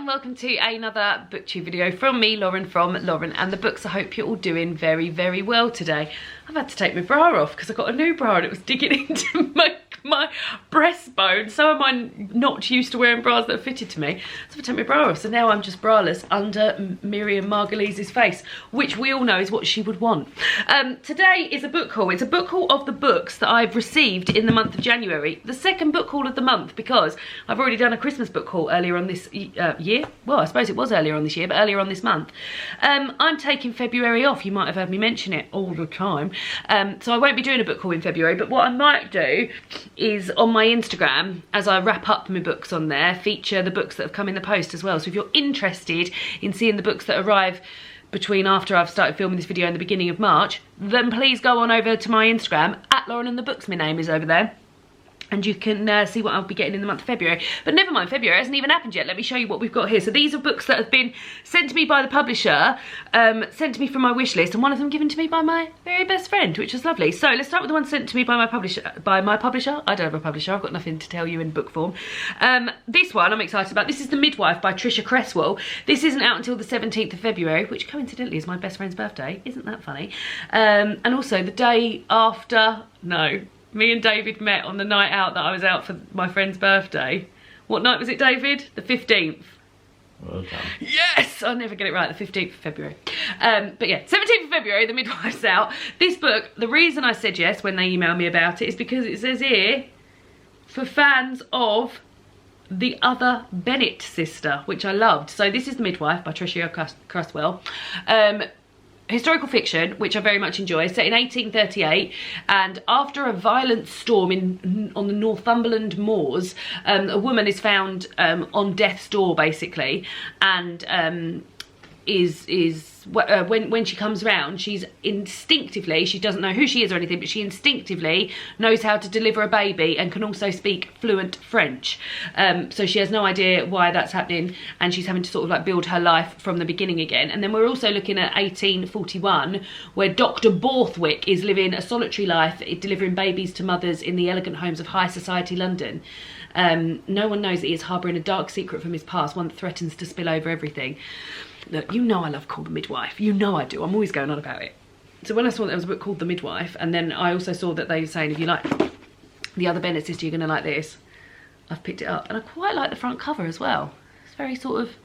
and welcome to another booktube video from me, Lauren, from Lauren and the Books. I hope you're all doing very, very well today. I've had to take my bra off because I got a new bra and it was digging into my breastbone. So am I not used to wearing bras that are fitted to me. So I took my bra off, so now I'm just braless under Miriam Margolyes's face, which we all know is what she would want. Today is a book haul. It's a book haul of the books that I've received in the month of January. The second book haul of the month, because I've already done a Christmas book haul earlier on this year. Well, I suppose it was earlier on this year, but earlier on this month. I'm taking February off. You might have heard me mention it all the time. So I won't be doing a book haul in February, but what I might do is on my Instagram, as I wrap up my books on there, feature the books that have come in the post as well. So if you're interested in seeing the books that arrive between after I've started filming this video and the beginning of March, then please go on over to my Instagram, @LaurenandTheBooks, my name is over there. And you can see what I'll be getting in the month of February. But never mind, February hasn't even happened yet. Let me show you what we've got here. So these are books that have been sent to me by the publisher, sent to me from my wish list, and one of them given to me by my very best friend, which was lovely. So let's start with the one sent to me by my publisher. I don't have a publisher. I've got nothing to tell you in book form. This one I'm excited about. This is The Midwife by Trisha Cresswell. This isn't out until the 17th of February, which coincidentally is my best friend's birthday. Isn't that funny? And also the day after, no. Me and David met on the night out that I was out for my friend's birthday. What night was it, David? The 15th. Well done. Yes! I'll never get it right, the 15th of February. But yeah, 17th of February, The Midwife's out. This book, the reason I said yes when they emailed me about it is because it says here, for fans of the other Bennett sister, which I loved. So this is The Midwife by Trisha Cresswell. Historical fiction, which I very much enjoy, set in 1838, and after a violent storm on the Northumberland moors, a woman is found on death's door, basically, and when she comes round, she's instinctively, she doesn't know who she is or anything, but she instinctively knows how to deliver a baby and can also speak fluent French. So she has no idea why that's happening, and she's having to sort of like build her life from the beginning again. And then we're also looking at 1841, where Dr. Borthwick is living a solitary life, delivering babies to mothers in the elegant homes of high society London. No one knows that he is harbouring a dark secret from his past, one that threatens to spill over everything. Look, you know I love Called The Midwife. You know I do. I'm always going on about it. So when I saw that there was a book called The Midwife, and then I also saw that they were saying if you like the other Bennett sister, you're going to like this, I've picked it up. And I quite like the front cover as well. It's very sort of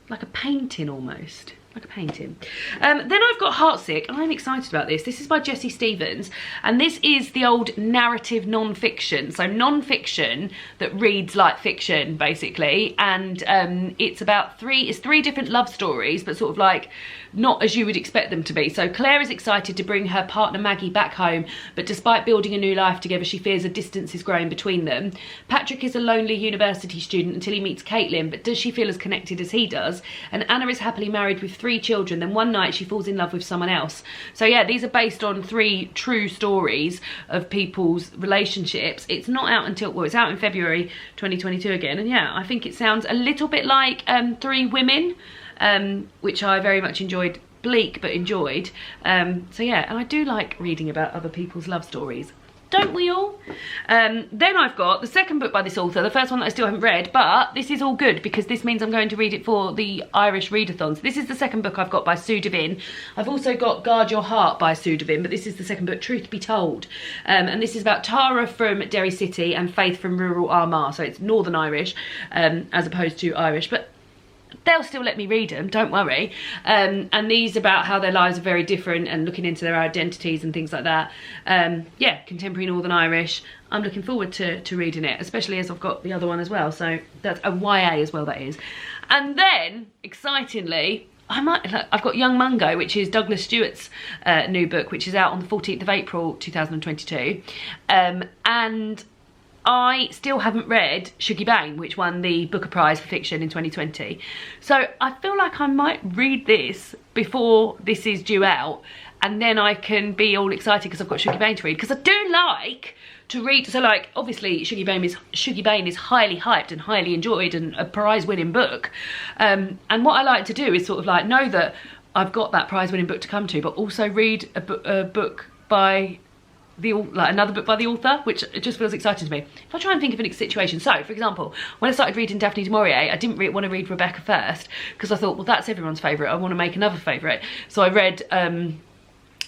like a painting almost. Like a painting. Then I've got Heartsick, and I'm excited about this. This is by Jessie Stevens, and this is the old narrative non-fiction. So non-fiction that reads like fiction, basically, and it's about three different love stories, but sort of like not as you would expect them to be. So Claire is excited to bring her partner Maggie back home, but despite building a new life together, she fears a distance is growing between them. Patrick is a lonely university student until he meets Caitlin, but does she feel as connected as he does? And Anna is happily married with 3 children, then one night she falls in love with someone else. So yeah, these are based on 3 true stories of people's relationships. It's not out until, well, it's out in February 2022 again, and yeah, I think it sounds a little bit like 3 Women, which I very much enjoyed. Bleak, but enjoyed. So yeah, and I do like reading about other people's love stories. Don't we all? Then I've got the second book by this author, the first one that I still haven't read, but this is all good because this means I'm going to read it for the Irish readathons. This is the second book I've got by Sue Devine. I've also got Guard Your Heart by Sue Devine, but this is the second book, Truth Be Told. And this is about Tara from Derry City and Faith from rural Armagh, so it's Northern Irish as opposed to Irish, but they'll still let me read them, don't worry. And these about how their lives are very different and looking into their identities and things like that. Yeah, contemporary Northern Irish. I'm looking forward to reading it, especially as I've got the other one as well. So that's a YA as well, that is. And then, excitingly, I've got Young Mungo, which is Douglas Stewart's new book, which is out on the 14th of April 2022. And I still haven't read Shuggie Bain, which won the Booker Prize for Fiction in 2020. So I feel like I might read this before this is due out, and then I can be all excited because I've got Shuggie Bain to read. Because I do like to read, so like obviously Shuggie Bain is highly hyped and highly enjoyed and a prize-winning book. And what I like to do is sort of like know that I've got that prize-winning book to come to, but also read a book by another book by the author, which just feels exciting to me. If I try and think of a situation, so for example, when I started reading Daphne du Maurier, I didn't want to read Rebecca first because I thought, well, that's everyone's favourite, I want to make another favourite. So I read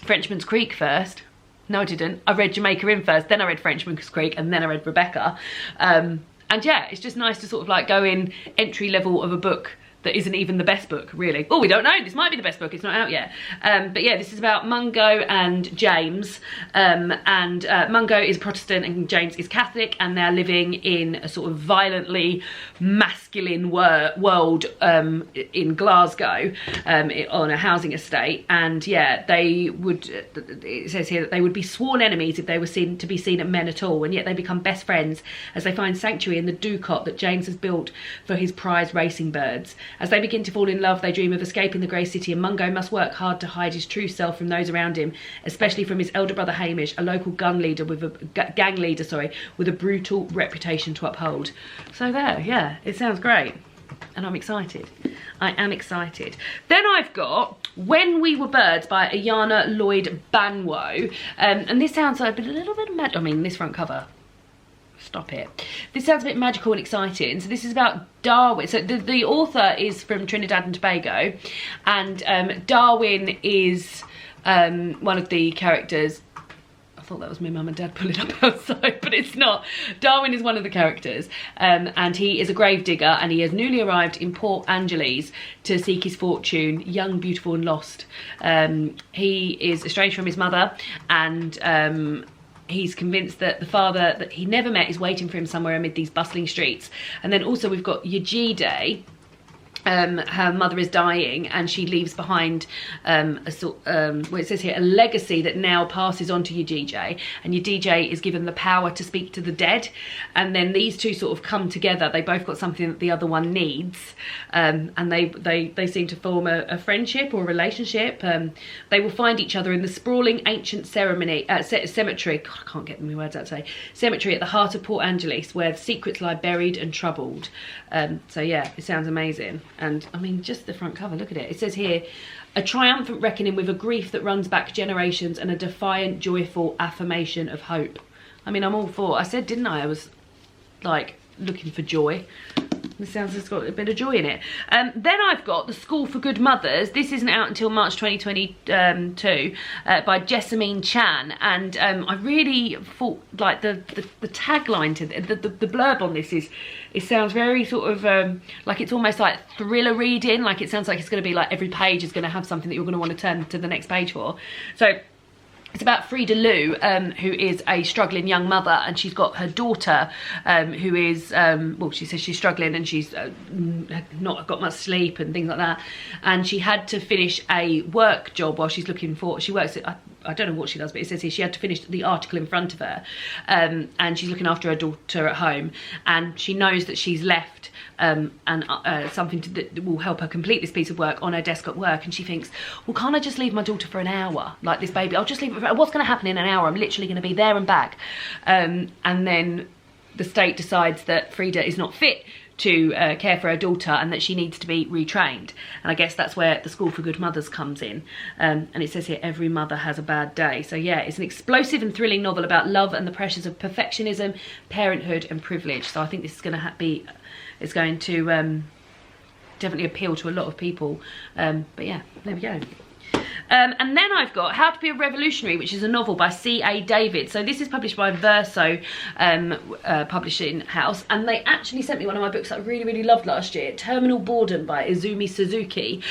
Frenchman's Creek first. No, I didn't. I read Jamaica Inn first, then I read Frenchman's Creek, and then I read Rebecca. And yeah, it's just nice to sort of like go in entry level of a book that isn't even the best book, really. Oh, we don't know, this might be the best book, it's not out yet. But yeah, this is about Mungo and James. Mungo is Protestant and James is Catholic, and they're living in a sort of violently masculine world in Glasgow on a housing estate. And yeah, it says here that they would be sworn enemies if they were seen at men at all, and yet they become best friends as they find sanctuary in the dugcot that James has built for his prize racing birds. As they begin to fall in love, they dream of escaping the grey city, and Mungo must work hard to hide his true self from those around him, especially from his elder brother Hamish, a local gang leader with a brutal reputation to uphold. So there, yeah, it sounds great, and I'm excited. I am excited. Then I've got When We Were Birds by Ayana Lloyd Banwo, and this sounds like a little bit of magic. I mean, this front cover. Stop it. This sounds a bit magical and exciting. So this is about Darwin. So the author is from Trinidad and Tobago, and Darwin is one of the characters. I thought that was my mum and dad pulling up outside, but it's not. Darwin is one of the characters, and he is a grave digger, and he has newly arrived in Port Angeles to seek his fortune, young, beautiful and lost. He is estranged from his mother, and he's convinced that the father that he never met is waiting for him somewhere amid these bustling streets. And then also we've got Yejide. Her mother is dying, and she leaves behind it says here, a legacy that now passes on to Yejide, and Yejide is given the power to speak to the dead. And then these two sort of come together. They both got something that the other one needs, and they seem to form a friendship or a relationship. They will find each other in the sprawling ancient cemetery. God, I can't get my words out today. Cemetery at the heart of Port Angeles, where secrets lie buried and troubled. So yeah, it sounds amazing. And I mean, just the front cover, look at it. It says here, a triumphant reckoning with a grief that runs back generations and a defiant, joyful affirmation of hope. I mean, I'm all for, I said, didn't I was like looking for joy. This sounds it's got a bit of joy in it. Then I've got The School for Good Mothers. This isn't out until March 2022 by Jessamine Chan, and I really thought like the tagline to the blurb on this is, it sounds very sort of like it's almost like thriller reading. Like it sounds like it's going to be like every page is going to have something that you're going to want to turn to the next page for. So it's about Frida Lou, who is a struggling young mother, and she's got her daughter, who is, well, she says she's struggling and she's not got much sleep and things like that. And she had to finish a work job while she's looking for, she works at, I don't know what she does, but it says here she had to finish the article in front of her, and she's looking after her daughter at home, and she knows that she's left something that will help her complete this piece of work on her desk at work, and she thinks, well, can't I just leave my daughter for an hour, like this baby, I'll just leave it for, what's going to happen in an hour, I'm literally going to be there and back. And then the state decides that Frida is not fit to care for her daughter, and that she needs to be retrained. And I guess that's where The School for Good Mothers comes in. And it says here, every mother has a bad day. So yeah, it's an explosive and thrilling novel about love and the pressures of perfectionism, parenthood and privilege. So I think this is going to it's going to definitely appeal to a lot of people. But yeah, there we go. And then I've got How to Be a Revolutionary, which is a novel by C.A. David. So this is published by Verso Publishing House, and they actually sent me one of my books that I really, really loved last year, Terminal Boredom by Izumi Suzuki,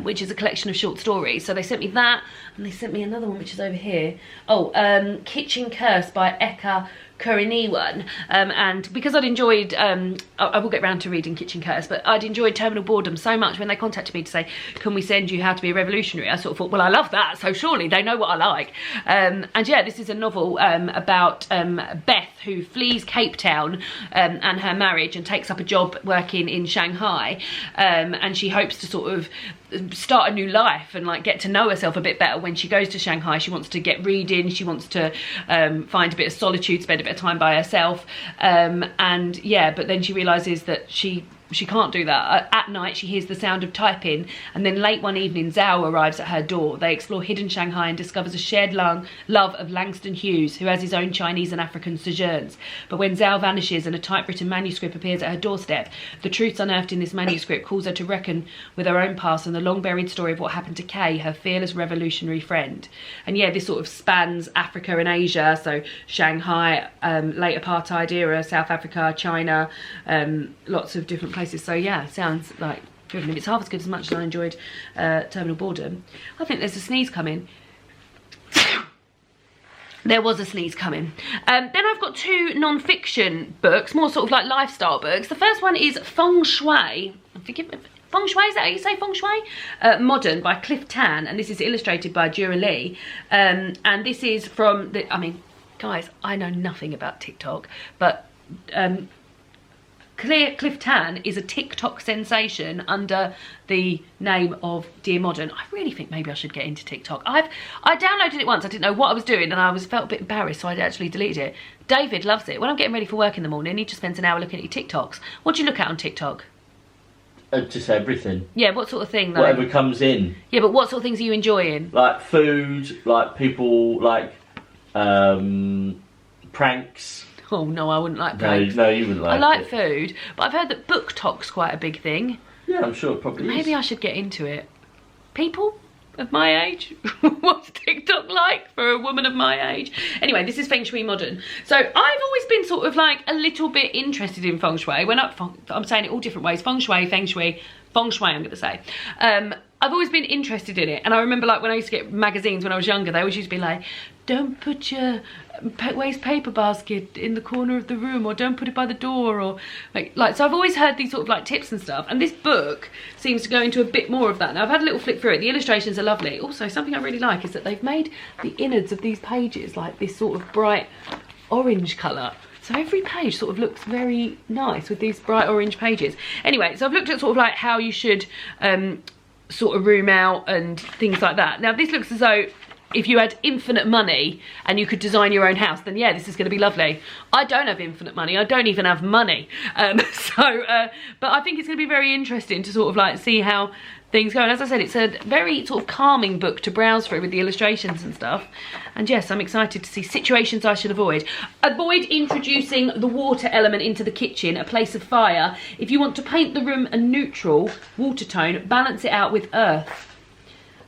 which is a collection of short stories. So they sent me that, and they sent me another one which is over here. Oh, Kitchen Curse by Eka Kuriniwan, and because I'd enjoyed, I will get round to reading Kitchen Curse, but I'd enjoyed Terminal Boredom so much when they contacted me to say, can we send you How to Be a Revolutionary? I sort of thought, well, I love that, so surely they know what I like. And yeah, this is a novel about Beth, who flees Cape Town and her marriage and takes up a job working in Shanghai, and she hopes to sort of start a new life and like get to know herself a bit better. When she goes to Shanghai, she wants to get reading, she wants to find a bit of solitude, spend a bit of time by herself, and yeah, but then she realizes that she she can't do that. At night, she hears the sound of typing, and then late one evening, Zhao arrives at her door. They explore hidden Shanghai and discovers a shared love of Langston Hughes, who has his own Chinese and African sojourns. But when Zhao vanishes and a typewritten manuscript appears at her doorstep, the truths unearthed in this manuscript calls her to reckon with her own past and the long-buried story of what happened to Kay, her fearless revolutionary friend. And yeah, this sort of spans Africa and Asia, so Shanghai, late apartheid era, South Africa, China, lots of different places. So yeah, sounds like driven. If it's half as good as much as I enjoyed Terminal Boredom. I think there's a sneeze coming. There was a sneeze coming. Then I've got two non-fiction books, more sort of like lifestyle books. The first one is Feng Shui. Forgive me. Feng Shui, is that how you say Feng Shui? Modern by Cliff Tan, and this is illustrated by Jura Lee. And this is from the, I mean, guys, I know nothing about TikTok, but Cliff Tan is a TikTok sensation under the name of Dear Modern. I really think maybe I should get into TikTok. I downloaded it once. I didn't know what I was doing, and I felt a bit embarrassed, so I actually deleted it. David loves it. When I'm getting ready for work in the morning, he just spends an hour looking at your TikToks. What do you look at on TikTok? Just everything. Yeah, what sort of thing though? Whatever comes in. Yeah, but what sort of things are you enjoying? Like food, like people, like pranks. Oh no, I wouldn't like pranks. No, you wouldn't like it. I like food, but I've heard that book talk's quite a big thing. Yeah, I'm sure it probably is. Maybe I should get into it. People of my age? What's TikTok like for a woman of my age? Anyway, this is Feng Shui Modern. So I've always been sort of like a little bit interested in Feng Shui. I'm saying it all different ways. Feng Shui, Feng Shui, Feng Shui I'm going to say. I've always been interested in it. And I remember like when I used to get magazines when I was younger, they always used to be like, don't put your waste paper basket in the corner of the room, or don't put it by the door, or like so I've always heard these sort of like tips and stuff, and this book seems to go into a bit more of that. Now I've had a little flick through it. The illustrations are lovely. Also, something I really like is that they've made the innards of these pages like this sort of bright orange colour. So every page sort of looks very nice with these bright orange pages. Anyway, so I've looked at sort of like how you should sort of room out and things like that. Now this looks as though if you had infinite money and you could design your own house, then yeah, this is going to be lovely. I don't have infinite money. I don't even have money. But I think it's going to be very interesting to sort of like see how things go. And as I said, it's a very sort of calming book to browse through with the illustrations and stuff. And yes, I'm excited to see situations I should avoid. Avoid introducing the water element into the kitchen, a place of fire. If you want to paint the room a neutral water tone, balance it out with earth.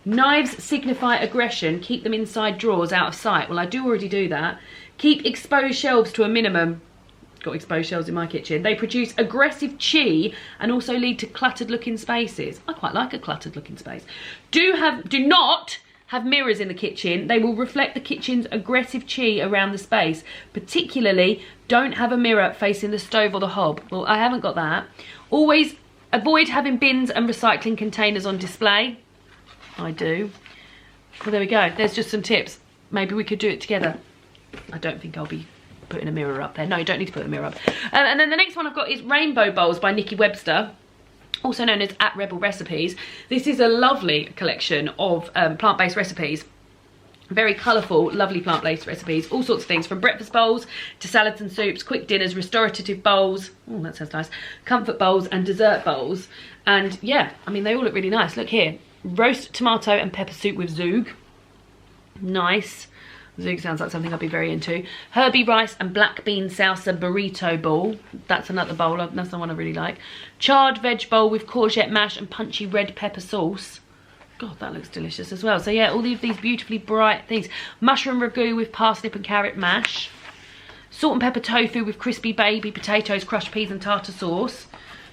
Knives signify aggression. Keep them inside drawers out of sight. Well, I do already do that. Keep exposed shelves to a minimum. Got exposed shelves in my kitchen. They produce aggressive chi and also lead to cluttered looking spaces. I quite like a cluttered looking space. Do not have mirrors in the kitchen. They will reflect the kitchen's aggressive chi around the space. Particularly, don't have a mirror facing the stove or the hob. Well, I haven't got that. Always avoid having bins and recycling containers on display. I do. Well, there we go. There's just some tips. Maybe we could do it together. I don't think I'll be putting a mirror up there. No, you don't need to put a mirror up. And then the next one I've got is Rainbow Bowls by Nikki Webster, also known as @Rebel-Recipes. This is a lovely collection of plant-based recipes. Very colourful, lovely plant-based recipes. All sorts of things, from breakfast bowls to salads and soups, quick dinners, restorative bowls. Oh, that sounds nice. Comfort bowls and dessert bowls. And yeah, I mean, they all look really nice. Look here. Roast tomato and pepper soup with zoug. Nice. Zoug sounds like something I'd be very into. Herbie rice and black bean salsa burrito bowl. That's another bowl. That's the one I really like. Charred veg bowl with courgette mash and punchy red pepper sauce. God, that looks delicious as well. So yeah, all of these beautifully bright things. Mushroom ragu with parsnip and carrot mash. Salt and pepper tofu with crispy baby potatoes, crushed peas and tartar sauce.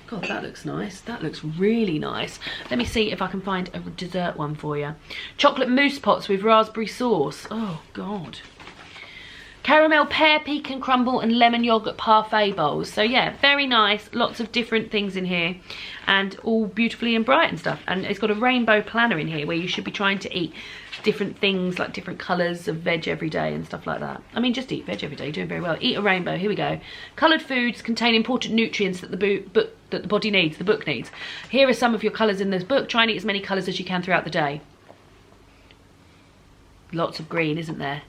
God, that looks nice. That looks really nice. Let me see if I can find a dessert one for you. Chocolate mousse pots with raspberry sauce. Oh, God. Caramel pear, pecan crumble and lemon yogurt parfait bowls. So yeah, very nice. Lots of different things in here and all beautifully and bright and stuff. And it's got a rainbow planner in here where you should be trying to eat different things, like different colours of veg every day and stuff like that. I mean, just eat veg every day. You're doing very well. Eat a rainbow. Here we go. Coloured foods contain important nutrients that the body needs, the book needs. Here are some of your colours in this book. Try and eat as many colours as you can throughout the day. Lots of green, isn't there?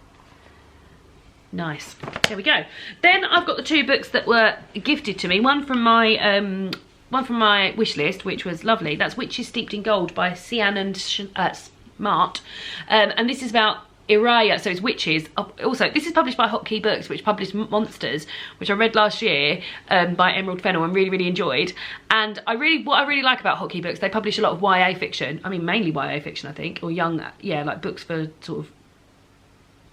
Nice. There we go. Then I've got the two books that were gifted to me. One from my one from my wish list, which was lovely. That's Witches Steeped in Gold by Sian and Smart. And this is about Iraya, so it's witches. Also, this is published by Hotkey Books, which published Monsters, which I read last year by Emerald Fennell and really enjoyed. And what I really like about Hotkey Books, they publish a lot of YA fiction. I mean, mainly YA fiction, I think, or young, yeah, like books for sort of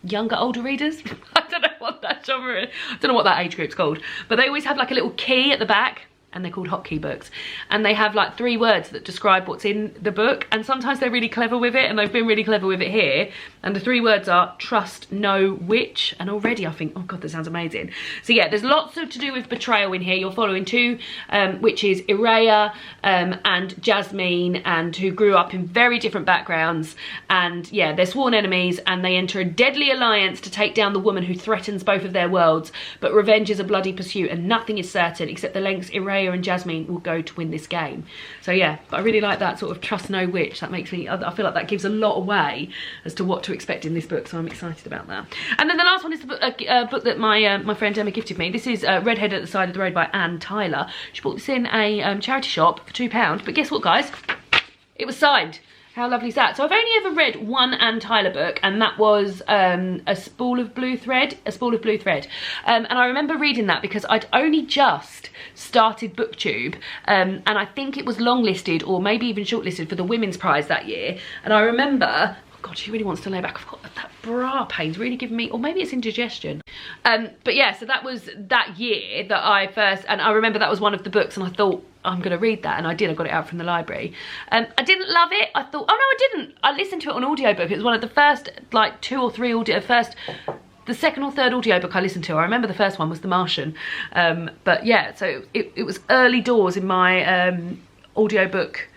younger, older readers. I don't know what that genre is. I don't know what that age group's called, but they always have like a little key at the back, and they're called Hotkey Books, and they have like 3 words that describe what's in the book, and sometimes they're really clever with it, and they've been really clever with it here. And the 3 words are trust no witch, and already I think, oh god, that sounds amazing. So yeah, there's lots to do with betrayal in here. You're following 2 witches, Iraya and Jasmine, and who grew up in very different backgrounds, and yeah, they're sworn enemies, and they enter a deadly alliance to take down the woman who threatens both of their worlds. But revenge is a bloody pursuit, and nothing is certain except the lengths Iraya and Jasmine will go to win this game. So yeah, but I really like that sort of trust no witch. That makes me, I feel like that gives a lot away as to what to expect in this book, so I'm excited about that. And then the last one is the book that my friend Emma gifted me. This is Redhead at the Side of the Road by Anne Tyler. She bought this in a charity shop for £2, but guess what, guys? It was signed. How lovely is that? So I've only ever read one Anne Tyler book, and that was A Spool of Blue Thread. And I remember reading that because I'd only just started BookTube, and I think it was longlisted or maybe even shortlisted for the Women's Prize that year. And I remember, oh god, she really wants to lay back. I've got that bra pain's really giving me, or maybe it's indigestion. But yeah, so that was that year that I first, and I remember that was one of the books, and I thought, I'm going to read that, and I did. I got it out from the library. I didn't love it. I thought, oh no, I didn't. I listened to it on audiobook. It was one of the first, like, 2 or 3 the second or third audiobook I listened to. I remember the first one was The Martian. But yeah, so it was early doors in my audiobook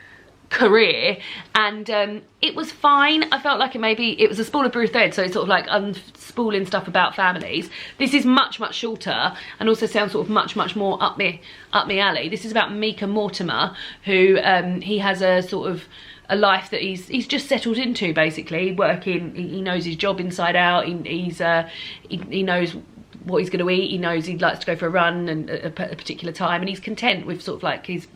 career, and it was fine. I felt like it was a spool of blue thread, so it's sort of like unspooling stuff about families. This is much shorter, and also sounds sort of much more up me alley. This is about Mika Mortimer, who he has a sort of a life that he's just settled into, basically working. He knows his job inside out. He knows what he's going to eat. He knows he likes to go for a run and at a particular time, and he's content with sort of like his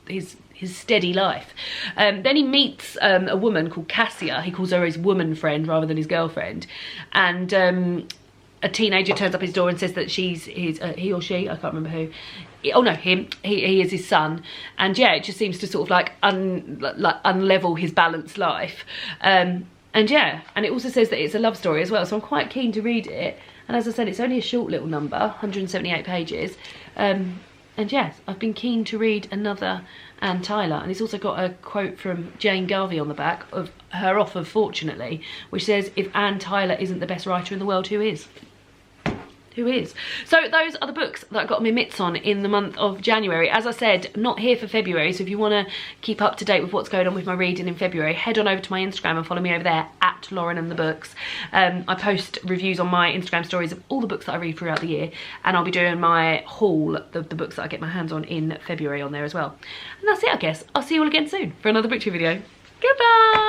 steady life. Then he meets a woman called Cassia. He calls her his woman friend rather than his girlfriend, and a teenager turns up his door and says that she's he or she, I can't remember who. Oh no, him. He is his son, and yeah, it just seems to sort of like unlevel his balanced life. And yeah, and it also says that it's a love story as well, so I'm quite keen to read it. And as I said, it's only a short little number, 178 pages. And yes, I've been keen to read another Anne Tyler, and it's also got a quote from Jane Garvey on the back of her offer, fortunately, which says, if Anne Tyler isn't the best writer in the world, who is? Who is? So those are the books that I got my mitts on in the month of January. As I said, not here for February, so if you want to keep up to date with what's going on with my reading in February, head on over to my Instagram and follow me over there at Lauren and the Books. I post reviews on my Instagram stories of all the books that I read throughout the year, and I'll be doing my haul, the books that I get my hands on in February on there as well. And that's it, I guess. I'll see you all again soon for another BookTube video. Goodbye!